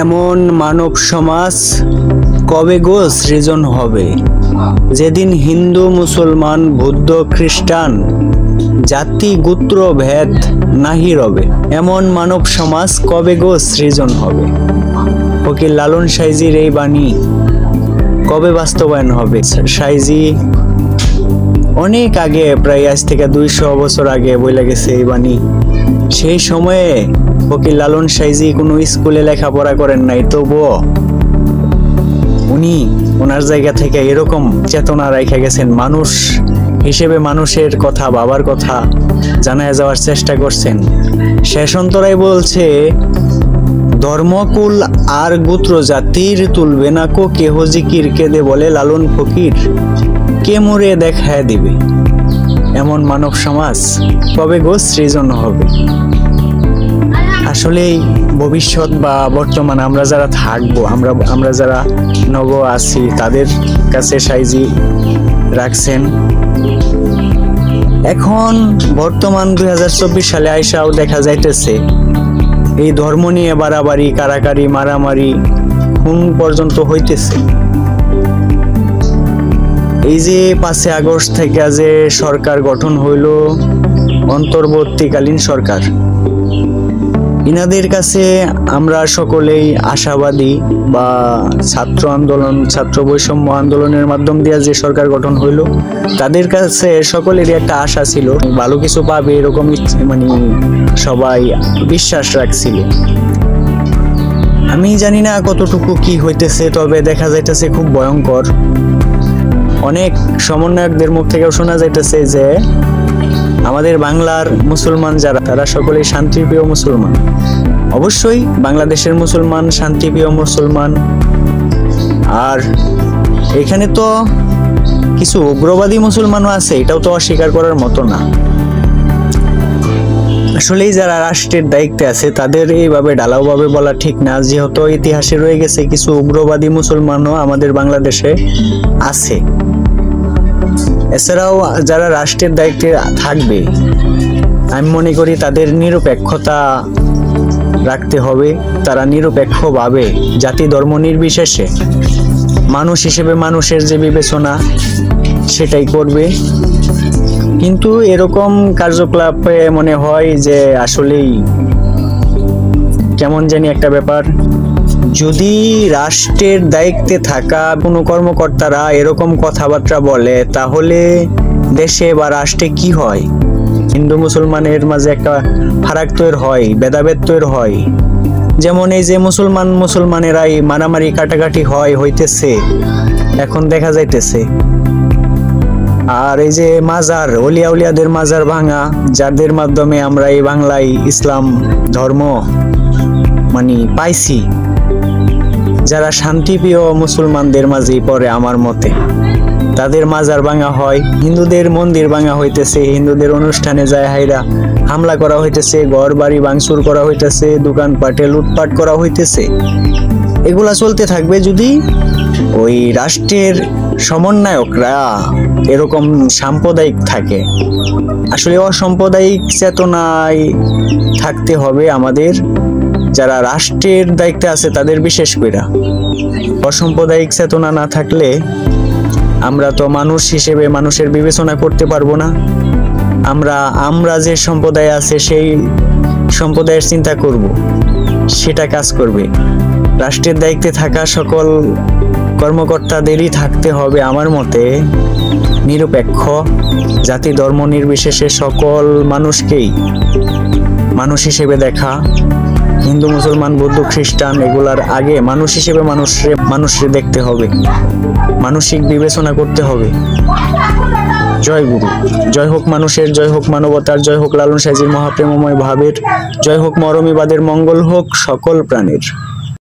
এমন মানব সমাজ কবে গো সৃজন হবে, যেদিন হিন্দু মুসলমান বৌদ্ধ খ্রিস্টান জাতি গোত্র ভেদ নাহি রবে। এমন মানব সমাজ কবে গো সৃজন হবে। ফকির লালন সাইজির এই বাণী কবে বাস্তবায়ন হবে। সাইজি অনেক আগে, প্রায় আজ থেকে 200 বছর আগে বলে গেছে এই বাণী। সেই সময়ে ফকির লালন সাইজি কোনো স্কুলে লেখাপড়া করেন নাই, তবুও উনি ওনার জায়গা থেকে এরকম চেতনা রেখে গেছেন। মানুষ হিসেবে মানুষের কথা, বাবার কথা জানায় যাওয়ার চেষ্টা করছেন। শেষ অন্তরায় বলছে, ধর্মকুল আর গোত্র জাতির তুলবে না কো কেহ জিকির, কেঁদে বলে লালন ফকির কে মরে দেখায় দিবে। এমন মানব সমাজ কবে গো সৃজন হবে। আসলেই ভবিষ্যৎ বা বর্তমান আমরা যারা থাকবো, আমরা যারা নব আছি, তাদের কাছে সাইজি রাখছেন। এখন বর্তমান 2024 সালে আইসাও দেখা যাইতেছে এই ধর্ম নিয়ে বাড়াবাড়ি, কারাকারি, মারামারি, খুন পর্যন্ত হইতেছে। এই যে 5 আগস্ট থেকে যে সরকার গঠন হইল, অন্তর্বর্তীকালীন সরকার, ইনাদের কাছে আমরা সকলেই আশাবাদী, বা ছাত্র আন্দোলন, ছাত্র বৈষম্য আন্দোলনের মাধ্যম দিয়ে যে সরকার গঠন হইল, তাদের কাছে সকলেরই একটা আশা ছিল, ভালো কিছু পাবে এরকম মানে সবাই বিশ্বাস রাখছিল। আমি জানি না কতটুকু কি হইতেছে, তবে দেখা যাইতেছে খুব ভয়ঙ্কর। অনেক সমন্বয়কদের মুখ থেকেও শোনা যাইতেছে যে আমাদের বাংলার মুসলমান যারা, তারা সকলেই শান্তিপ্রিয় মুসলমান। অবশ্যই বাংলাদেশের মুসলমান শান্তিপ্রিয় মুসলমান, আর এখানে তো কিছু উগ্রবাদী মুসলমানও আছে, এটাও তো অস্বীকার করার মতো না। আসলেই যারা রাষ্ট্রের দায়িত্বে আছে তাদের এইভাবে ঢালাওভাবে বলা ঠিক না, যেহেতু ইতিহাসে রয়ে গেছে কিছু উগ্রবাদী মুসলমানও আমাদের বাংলাদেশে আছে। এছাড়াও যারা রাষ্ট্রের দায়িত্বে থাকবে, আমি মনে করি তাদের নিরপেক্ষতা রাখতে হবে। তারা নিরপেক্ষভাবে জাতি ধর্ম নির্বিশেষে মানুষ হিসেবে মানুষের যে বিবেচনা সেটাই করবে। কিন্তু এরকম কার্যকলাপে মনে হয় যে আসলেই কেমন জানি একটা ব্যাপার। যদি রাষ্ট্রের দায়িত্বে থাকা কোনো কর্মকর্তারা এরকম কথাবার্তা বলে, তাহলে দেশে বা রাষ্ট্রে কি হয়? হিন্দু মুসলমানের মাঝে একটা ফারাক তৈরি হয়, ভেদাভেদ তৈরি হয়। যেমন এই যে মুসলমানেরাই মারামারি কাটাকাটি হইতেছে এখন দেখা যাইতেছে। আর এই যে মাজার, ওলিয়া উলিয়াদের মাজার ভাঙা, যাদের মাধ্যমে আমরা এই বাংলায় ইসলাম ধর্ম মানে পাইছি, যারা শান্তিপ্রিয় মুসলমানদের মাঝেই পড়ে আমার মতে, তাদের মাজার ভাঙা হয়, হিন্দুদের মন্দির ভাঙা হইতেছে, হিন্দুদের অনুষ্ঠানে যায় হাইরা হামলা করা হইতেছে, ঘর বাড়ি ভাঙচুর করা হইতেছে, দোকানপাটে লুটপাট করা হইতেছে। এগুলা চলতে থাকবে যদি ওই রাষ্ট্রের সমন্বয়করা এরকম সাম্প্রদায়িক থাকে। আসলে অসাম্প্রদায়িক চেতনায় থাকতে হবে আমাদের, যারা রাষ্ট্রের দায়িত্বে আছে তাদের বিশেষ করে। অসাম্প্রদায়িক চেতনা না থাকলে আমরা তো মানুষ হিসেবে মানুষের বিবেচনা করতে পারবো না। আমরা যে সম্প্রদায় আছে সেই সম্প্রদায়ের চিন্তা করব, সেটা কাজ করবে। রাষ্ট্রের দায়িত্বে থাকা সকল কর্মকর্তাদেরই থাকতে হবে আমার মতে নিরপেক্ষ, জাতি ধর্ম নির্বিশেষে সকল মানুষকেই মানুষ হিসেবে দেখা। হিন্দু মুসলমান বৌদ্ধ খ্রিস্টান এগুলার আগে মানুষ হিসেবে মানুষরে দেখতে হবে, মানসিক বিবেচনা করতে হবে। জয় গুরু, জয় হোক মানুষের, জয় হোক মানবতার, জয় হোক লালন সাইজির মহাপ্রেমময় ভাবের, জয় হোক মরমীবাদের, মঙ্গল হোক সকল প্রাণীর।